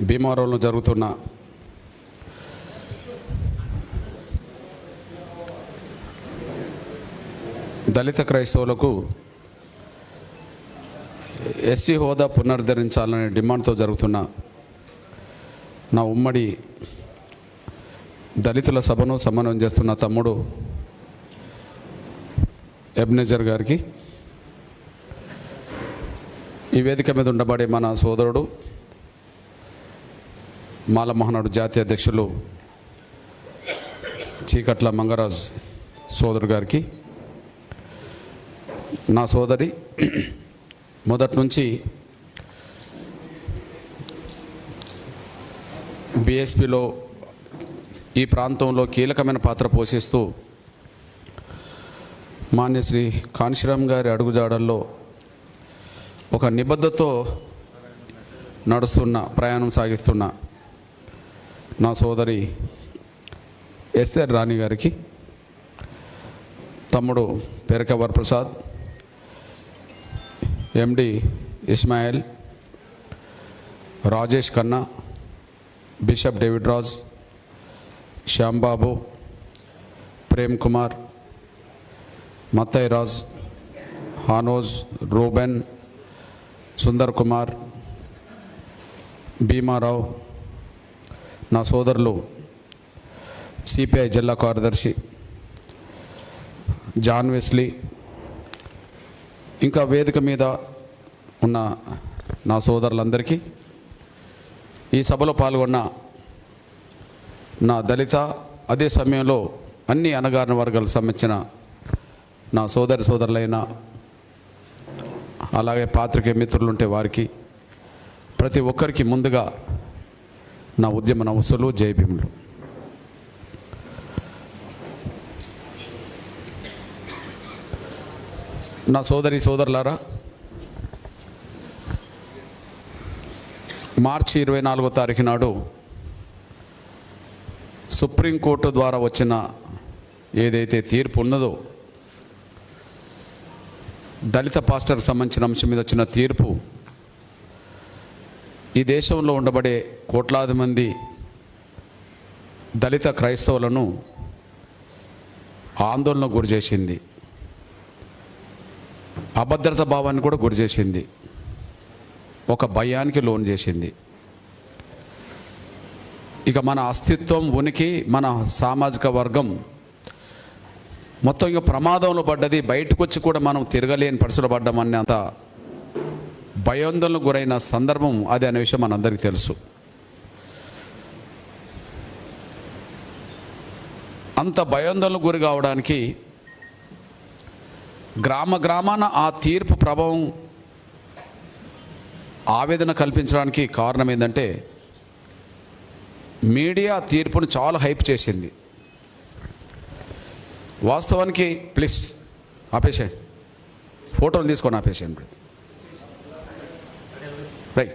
భీమవరంలో జరుగుతున్న దళిత క్రైస్తవులకు ఎస్సీ హోదా పునరుద్ధరించాలనే డిమాండ్తో జరుగుతున్న నా ఉమ్మడి దళితుల సభను సమన్వయం చేస్తున్న తమ్ముడు ఎబ్నేజర్ గారికి, ఈ వేదిక మీద ఉండబడే మన సోదరుడు మాల మహానాడు జాతీయ అధ్యక్షులు చీకట్ల మంగరాజ్ సోదరు గారికి, నా సోదరి మొదటి నుంచి బీఎస్పీలో ఈ ప్రాంతంలో కీలకమైన పాత్ర పోషిస్తూ మాన్యశ్రీ కాన్షిరామ్ గారి అడుగుజాడల్లో ఒక నిబద్ధతతో ప్రయాణం సాగిస్తున్న నా సోదరి ఎస్ఆర్ రాణి గారికి, తమ్ముడు పెరక వరప్రసాద్, ఎండి Ismail, Rajesh Khanna, bishop David Raj, Shyam Babu, Prem Kumar, Mattayya Raj, హానోజ్, Reuben, Sundar Kumar, Bhimarao, నా సోదరులు సిపిఐ జిల్లా కార్యదర్శి జాన్ వెస్లీ, ఇంకా వేదిక మీద ఉన్న నా సోదరులందరికీ, ఈ సభలో పాల్గొన్న నా దళిత, అదే సమయంలో అన్ని అణగారిన వర్గాలకు సంబంధించిన నా సోదరులైన, అలాగే పాత్రికేయ మిత్రులుంటే వారికి, ప్రతి ఒక్కరికి ముందుగా నా ఉద్యమ నమస్సులు, జై భీములు. నా సోదరులారా, మార్చి 24వ తారీఖు నాడు సుప్రీంకోర్టు ద్వారా వచ్చిన ఏదైతే తీర్పు ఉన్నదో, దళిత పాస్టర్కి సంబంధించిన అంశం మీద వచ్చిన తీర్పు ఈ దేశంలో ఉండబడే కోట్లాది మంది దళిత క్రైస్తవులను ఆందోళనకు గురి చేసింది, అభద్రత భావాన్ని కూడా గురి చేసింది, ఒక భయానికి లోన్ చేసింది. ఇక మన అస్తిత్వం, ఉనికి, మన సామాజిక వర్గం మొత్తం ఇక ప్రమాదంలో పడ్డది, బయటకు వచ్చి కూడా మనం తిరగలేని పరిస్థితులు పడ్డామని అంత భయాందోళనకు గురైన సందర్భం అది అనే విషయం మనందరికీ తెలుసు. అంత భయాందోళనకు గురి కావడానికి గ్రామాన ఆ తీర్పు ప్రభావం ఆవేదన కల్పించడానికి కారణం ఏంటంటే, మీడియా తీర్పును చాలా హైప్ చేసింది. వాస్తవానికి ప్లీజ్ ఆపేసేయండి, ఫోటోలు తీసుకొని ఆపేసేయండి. రైట్,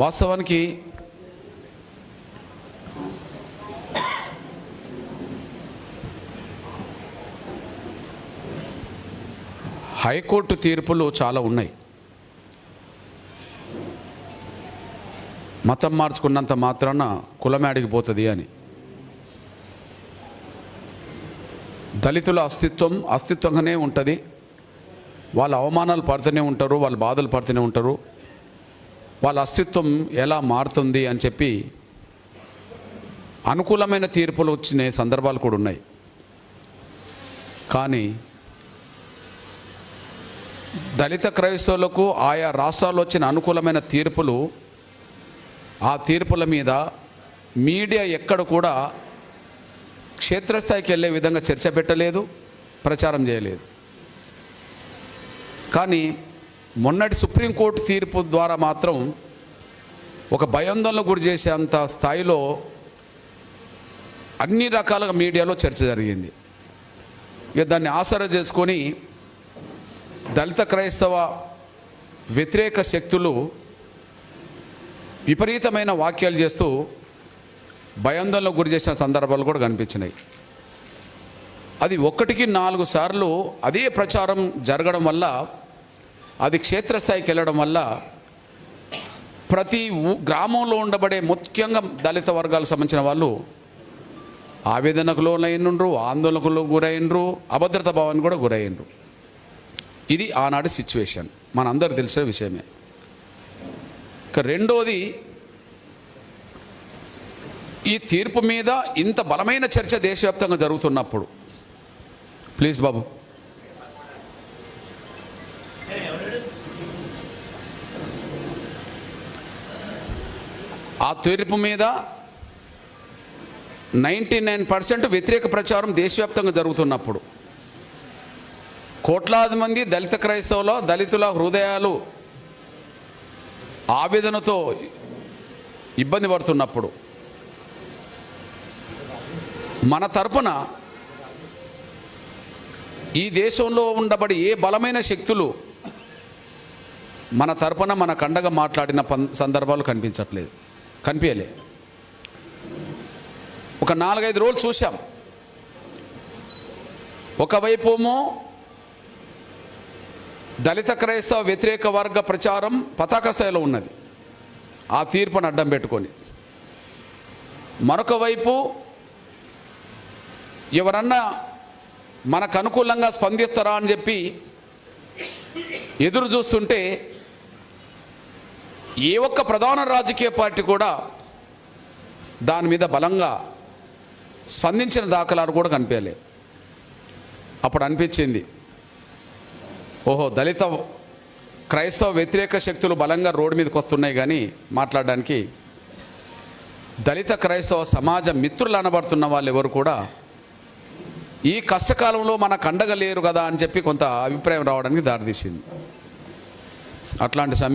వాస్తవానికి హైకోర్టు తీర్పులు చాలా ఉన్నాయి. మతం మార్చుకున్నంత మాత్రాన కులమేడికి పోతుంది అని. దళితుల అస్తిత్వంగానే ఉంటుంది. వాళ్ళ అవమానాలు పడుతూనే ఉంటారు, వాళ్ళ బాధలు పడుతూనే ఉంటారు. వాళ్ళ అస్తిత్వం ఎలా మారుతుంది అని చెప్పి అనుకూలమైన తీర్పులు వచ్చిన సందర్భాలు కూడా ఉన్నాయి. కానీ దళిత క్రైస్తవులకు ఆయా రాష్ట్రాల్లో వచ్చిన అనుకూలమైన తీర్పులు, ఆ తీర్పుల మీద మీడియా ఎక్కడ కూడా క్షేత్రస్థాయికి వెళ్ళే విధంగా చర్చ పెట్టలేదు, ప్రచారం చేయలేదు. కానీ మొన్నటి సుప్రీంకోర్టు తీర్పు ద్వారా మాత్రం ఒక భయాందోళనకు గురి చేసే అంత స్థాయిలో అన్ని రకాలుగా మీడియాలో చర్చ జరిగింది. ఇక దాన్ని ఆసరా చేసుకొని దళిత క్రైస్తవ వ్యతిరేక శక్తులు విపరీతమైన వాక్యాలు చేస్తూ భయాందోళనకు గురి చేసిన సందర్భాలు కూడా కనిపించినాయి. అది 1-4 సార్లు అదే ప్రచారం జరగడం వల్ల, అది క్షేత్రస్థాయికి వెళ్ళడం వల్ల ప్రతి గ్రామంలో ఉండబడే ముఖ్యంగా దళిత వర్గాలకు సంబంధించిన వాళ్ళు ఆవేదనకు లోనైండ్రు, ఆందోళనకు గురైండ్రు, అభద్రతా భావానికి కూడా గురైండ్రు. ఇది ఆనాటి సిచ్యువేషన్, మనందరూ తెలిసిన విషయమే. ఇక రెండోది, ఈ తీర్పు మీద ఇంత బలమైన చర్చ దేశవ్యాప్తంగా జరుగుతున్నప్పుడు, ప్లీజ్ బాబు, ఆ తీర్పు మీద 99% వ్యతిరేక ప్రచారం దేశవ్యాప్తంగా జరుగుతున్నప్పుడు, కోట్లాది మంది దళిత క్రైస్తవుల దళితుల హృదయాలు ఆవేదనతో ఇబ్బంది పడుతున్నప్పుడు, మన తరపున ఈ దేశంలో ఉండబడి ఏ బలమైన శక్తులు మన తరపున మన కండగా మాట్లాడిన సందర్భాలు కనిపించలే. ఒక 4-5 రోజులు చూసాం. ఒకవైపేమో దళిత క్రైస్తవ వ్యతిరేక వర్గ ప్రచారం పతాక స్థాయిలో ఉన్నది, ఆ తీర్పును అడ్డం పెట్టుకొని. మరొక వైపు ఎవరన్నా మనకు అనుకూలంగా స్పందిస్తారా అని చెప్పి ఎదురు చూస్తుంటే ఏ ఒక్క ప్రధాన రాజకీయ పార్టీ కూడా దాని మీద బలంగా స్పందించిన దాఖలాలు కూడా కనిపించలేదు. అప్పుడు అనిపించింది, ఓహో, దళిత క్రైస్తవ వ్యతిరేక శక్తులు బలంగా రోడ్డు మీదకి వస్తున్నాయి, కానీ మాట్లాడడానికి దళిత క్రైస్తవ సమాజ మిత్రులు అనబడుతున్న వాళ్ళు ఎవరు కూడా ఈ కష్టకాలంలో మనకు అండగా లేరు కదా అని చెప్పి కొంత అభిప్రాయం రావడానికి దారితీసింది. అట్లాంటి